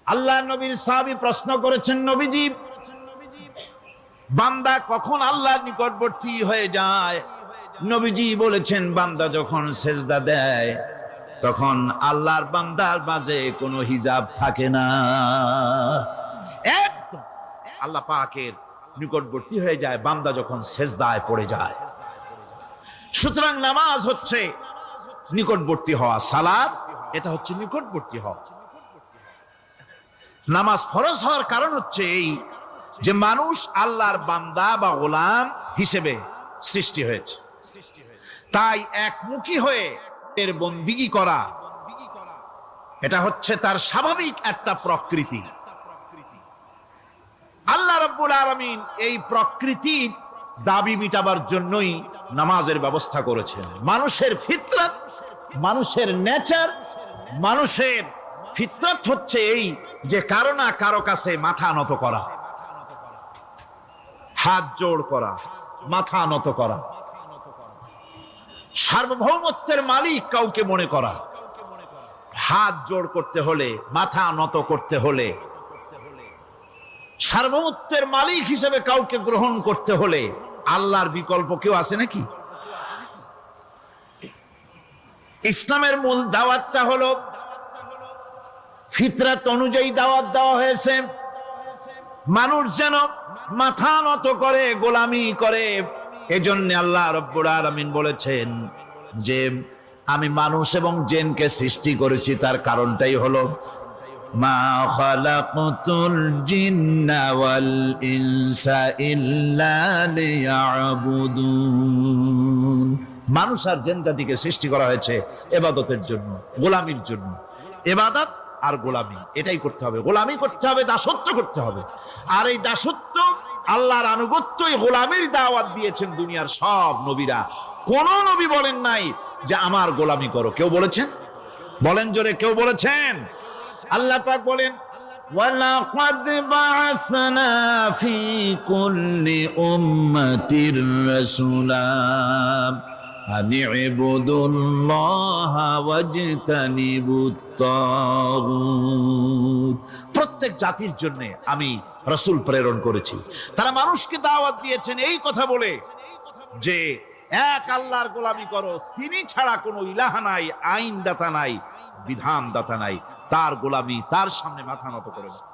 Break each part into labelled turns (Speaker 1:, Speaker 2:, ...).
Speaker 1: আল্লাহ নবীর সাহাবী প্রশ্ন করেছেন, নবীজি, বান্দা কখন আল্লাহর নিকটবর্তী হয়ে যায়? নবীজি বলেছেন, বান্দা যখন সেজদা দেয় তখন আল্লাহর বান্দার মাঝে কোনো হিজাব থাকে না, একদম আল্লাহ পাকের নিকটবর্তী হয়ে যায় বান্দা যখন সেজদায় পড়ে যায়। সুতরাং নামাজ হচ্ছে নিকটবর্তী হওয়া, সালাত এটা হচ্ছে নিকটবর্তী হওয়া। নামাজ ফরজ হওয়ার কারণ হচ্ছে এই যে মানুষ আল্লাহর বান্দা বা গোলাম হিসেবে সৃষ্টি হয়েছে, তাই একমুখী হয়ে এর বন্দিগি করা এটা হচ্ছে তার স্বাভাবিক একটা প্রকৃতি। আল্লাহ রাব্বুল আলামিন এই প্রকৃতির দাবি মিটাবার জন্যই নামাজের ব্যবস্থা করেছেন। মানুষের ফিতরত, মানুষের নেচার, মানুষের ফিতরত হচ্ছে এই যে কারো না কারো কাছে মাথা নত করা, হাত জোড় করা, মাথা নত করা, সার্বভৌমত্বের মালিক কাউকে মনে করা। হাত জোড় করতে হলে, মাথা নত করতে হলে, সার্বভৌমত্বের মালিক হিসেবে কাউকে গ্রহণ করতে হলে আল্লাহর বিকল্প কেউ আছে নাকি? ইসলামের মূল দাওয়াতটা হলো ফিতরাত অনুযায়ী দাওয়াত দেওয়া হয়েছে, মানুষ যেন মাথা নত করে, গোলামি করে। এজন্য আল্লাহ রাব্বুল আলামিন বলেছেন যে আমি মানুষ এবং জিনকে সৃষ্টি করেছি, তার কারণটাই হলো মা খালাকতুল জিন্না ওয়াল ইনসা ইল্লা লিয়াবুদুন। মানুষ আর জিন জাতিকে সৃষ্টি করা হয়েছে ইবাদতের জন্য, গোলামির জন্য। ইবাদত আর গোলামি এটাই করতে হবে, গোলামি করতে হবে, দাসত্ব করতে হবে। আর এই দাসত্ব, আল্লাহর আনুগত্য, এই গোলামির দাওয়াত দিয়েছেন দুনিয়ার সব নবীরা। কোন নবী বলেন নাই যে আমার গোলামি করো। কেউ বলেছেন? বলেন জোরে, কেউ বলেছেন? আল্লাহ পাক বলেন, ওয়ালাকাদ বা'আসনা ফি কুল্লি উম্মাতির রাসূলা আন ইবুদুল্লাহা ওয়াজতানিবুত তাগুত। প্রত্যেক জাতির জন্য আমি রাসূল প্রেরণ করেছি, তারা মানুষকে দাওয়াত দিয়েছেন এই কথা বলে যে এক আল্লাহর গোলামি করো, তিনি ছাড়া কোনো ইলাহ নাই, আইনদাতা নাই, বিধানদাতা নাই, তার গোলামি, তার সামনে মাথা নত করে দাও।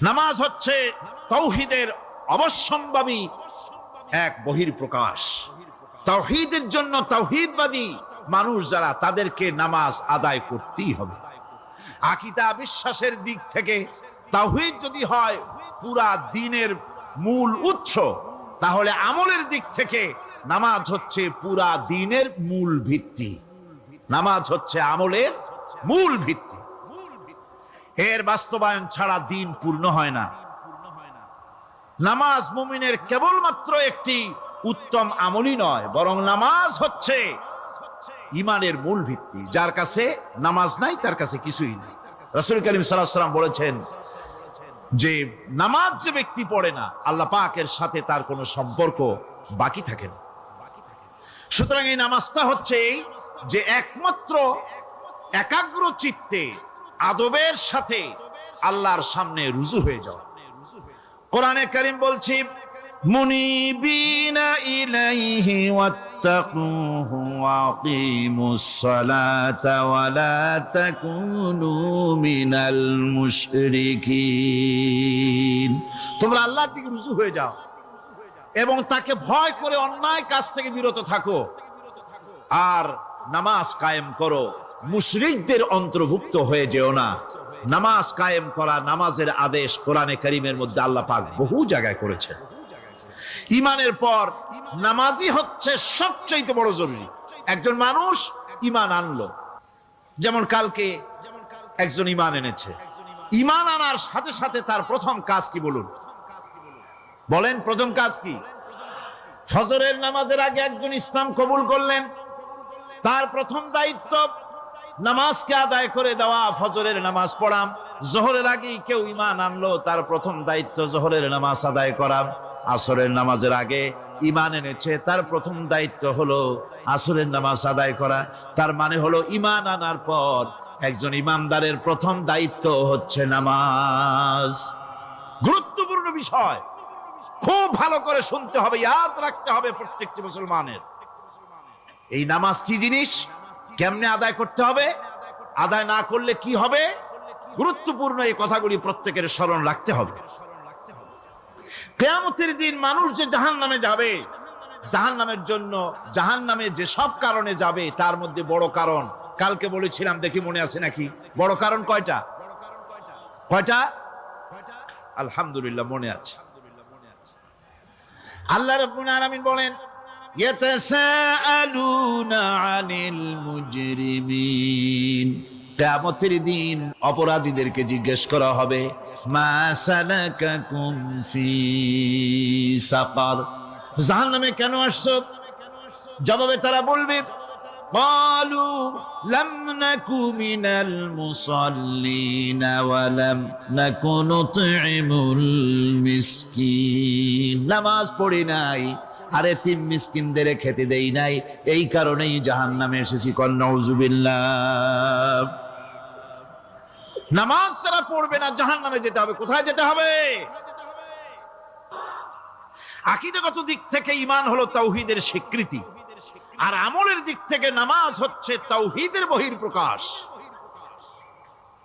Speaker 1: নামাজ হচ্ছে তাওহীদের অবশ্যম্ভাবী এক বহির্প্রকাশ। তাওহীদের জন্য তাওহীদবাদী মানুষ যারা, তাদেরকে নামাজ আদায় করতেই হবে। আকীদা বিশ্বাসের দিক থেকে তাওহীদ যদি হয় পুরা দ্বীনের মূল উৎস, তাহলে আমলের দিক থেকে নামাজ হচ্ছে পুরা দ্বীনের মূল ভিত্তি। নামাজ হচ্ছে আমলের মূল ভিত্তি, এর বাস্তবায়ন ছাড়া দ্বীন পূর্ণ হয় না। নামাজ মুমিনের কেবলমাত্র একটি উত্তম আমলই নয়, বরং নামাজ হচ্ছে ঈমানের মূল ভিত্তি। যার কাছে নামাজ নাই তার কাছে কিছুই নাই। রাসূল করিম সাল্লাল্লাহু আলাইহি ওয়াসাল্লাম বলেছেন যে নামাজ যে ব্যক্তি পড়ে না, আল্লাহ পাকের সাথে তার কোনো সম্পর্ক বাকি থাকে না। সুতরাং এই নামাজটা হচ্ছে এই যে একমাত্র একাগ্র চিত্তে আদবের সাথে আল্লাহর সামনে রুজু হয়ে যাওয়া। কোরআনে কারীম বলছি, মুনিবিনা ইলাইহি ওয়াত্তাকুহু ওয়া আকিমুস সালাতা ওয়া লা তাকুনু মিনাল মুশরিকিন। তোমরা আল্লাহর দিকে রুজু হয়ে যাও এবং তাকে ভয় করে অন্যায় কাজ থেকে বিরত থাকো, আর নামাজ কায়েম করো, মুশরিকদের অন্তর্ভুক্ত হয়ে যেও না। নামাজ কায়েম করা, নামাজের আদেশ কোরআনে কারীমের মধ্যে আল্লাহ পাক বহু জায়গায় করেছেন। ঈমানের পর নামাজই হচ্ছে সবচেয়ে বড় জরুরি। একজন মানুষ ঈমান আনলো, যেমন কালকে একজন ঈমান এনেছে, ঈমান আনার সাথে সাথে তার প্রথম কাজ কি বলুন? বলেন, প্রথম কাজ কি? ফজরের নামাজের আগে একজন ইসলাম কবুল করলেন, তার প্রথম দায়িত্ব নামাজকে আদায় করে দেওয়া, ফজরের নামাজ পড়া। জোহরের আগেই কেউ ঈমান আনলো, তার প্রথম দায়িত্ব জোহরের নামাজ আদায় করা। আসরের নামাজের আগে ঈমান এনেছে, তার প্রথম দায়িত্ব হলো আসরের নামাজ আদায় করা। তার মানে হলো ঈমান আনার পর একজন ইমানদারের প্রথম দায়িত্ব হচ্ছে নামাজ। গুরুত্বপূর্ণ বিষয়, খুব ভালো করে শুনতে হবে, ইয়াদ রাখতে হবে প্রত্যেকটি মুসলমানের। এই নামাজ কি জিনিস, কেমনে আদায় করতে হবে, আদায় না করলে কি হবে, গুরুত্বপূর্ণ এই কথাগুলি প্রত্যেকের স্মরণ রাখতে হবে। কিয়ামতের দিন মানুষ যে জাহান্নামে যাবে, জাহান্নামের জন্য, জাহান্নামে যে সব কারণে যাবে তার মধ্যে বড় কারণ কালকে বলেছিলাম, দেখি মনে আছে নাকি, বড় কারণ কয়টা? কয়টা? আলহামদুলিল্লাহ মনে আছে। আল্লাহ রাব্বুল আলামিন বলেন, ইয়াতাসাআলুনা আনিল মুজরিমিন, কিয়ামতের দিন অপরাধীদেরকে জিজ্ঞেস করা হবে, মা সালাকাকুম ফি সাকার, জাহান্নামে কেন আসছো? জবাবে তারা বলবে, ক্বালু লাম নাকু মিনাল মুসাল্লিন ওয়া লাম নাকু নুতঈমুল মিসকিন, নামাজ পড়ি নাই আর এতিম মিসকিনদের খেতে দেই নাই, এই কারণেই জাহান্নামে এসেছি। কল নাউযুবিল্লাহ। নামাজ যারা পড়বে না জাহান্নামে যেতে হবে। কোথায় যেতে হবে? আকীদাগত দিক থেকে ঈমান হলো তাওহীদের স্বীকৃতি, আর আমলের দিক থেকে নামাজ হচ্ছে তাওহীদের বহিঃপ্রকাশ।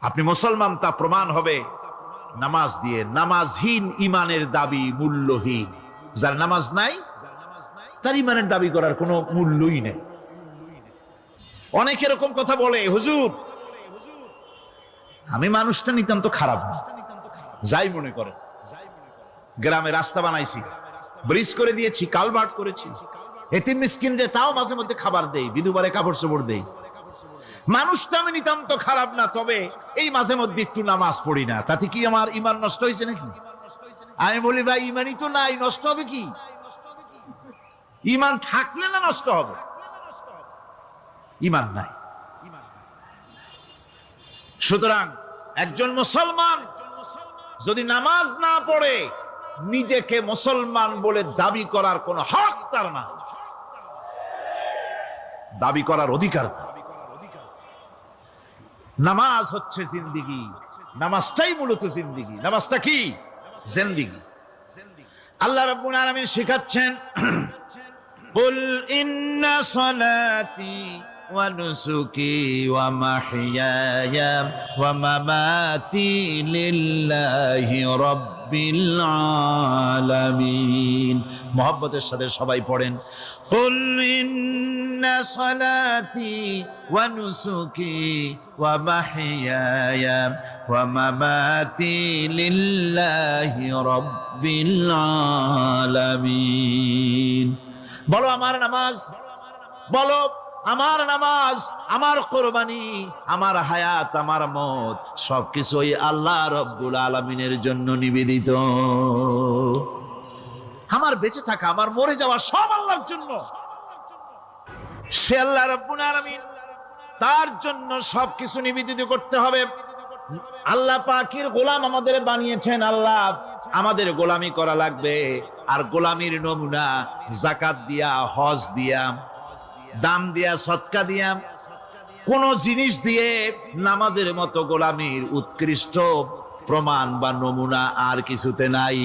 Speaker 1: আপনি মুসলমান তা প্রমাণ হবে নামাজ দিয়ে। নামাজহীন ঈমানের দাবি মূল্যহীন। যার নামাজ নাই তার ঈমানের দাবি করার কোনো মূল্যই নেই। অনেক এরকম কথা বলে, হুজুর আমি মানুষটা নিতান্ত খারাপ না, যাই মনে করে, গ্রামে রাস্তা বানাইছি, ব্রিজ করে দিয়েছি, কালভার্ট করেছি, এতিম মিসকিনরে তাও মাঝে মধ্যে খাবার দেই, বিধবারে কাপড় চোপড় দেই, মানুষটা আমি নিতান্ত খারাপ না, তবে এই মাঝে মধ্যে একটু নামাজ পড়ি না, তাতে কি আমার ঈমান নষ্ট হয়েছে নাকি? আমি বলি, ভাই ঈমানই তো নাই, নষ্ট হবে কি? ঈমান থাকলে না নষ্ট হবে? ঈমান নাই। সুতরাং একজন মুসলমান যদি নামাজ না পড়ে, নিজেকে মুসলমান বলে দাবি করার কোন হক তার না, দাবি করার অধিকার না। নামাজ হচ্ছে জিন্দেগি, নামাজটাই মূলত জিন্দেগি। নামাজটা কি? জিন্দেগি। আল্লাহ রাব্বুল আলামিন শিখাচ্ছেন, কুল ইন্না সালাতি ওয়া নুসুকি ওয়া মাহইয়ায়া ওয়া মামাতি লিল্লাহি রাব্বিল আলামিন। মুহাব্বতের সাথে সবাই পড়েন, কুল ইন্না সালাতি ওয়া নুসুকি ওয়া মাহইয়ায়া ওয়া মামাতি লিল্লাহি রাব্বিল আলামিন। বলো আমার নামাজ, বলো আমার নামাজ, আমার কোরবানি, আমার হায়াত, আমার মত সবকিছুই আল্লাহ রব্বুল আলামিনের জন্য নিবেদিত। আমার বেঁচে থাকা, আমার মরে যাওয়া সব আল্লাহর জন্য। সে আল্লাহ রব্বুল আলামিন, তার জন্য সবকিছু নিবেদিত করতে হবে। আল্লাহ পাকের গোলাম আমাদের বানিয়েছেন, আল্লাহ আমাদের গোলামি করা লাগবে। আর গোলামির নমুনা যাকাত দিয়া, হজ দিয়া, দান দিয়া, সদকা দিয়া, কোন জিনিস দিয়ে নামাজের মতো গোলামির উৎকৃষ্ট প্রমাণ বা নমুনা আর কিছুতে নাই।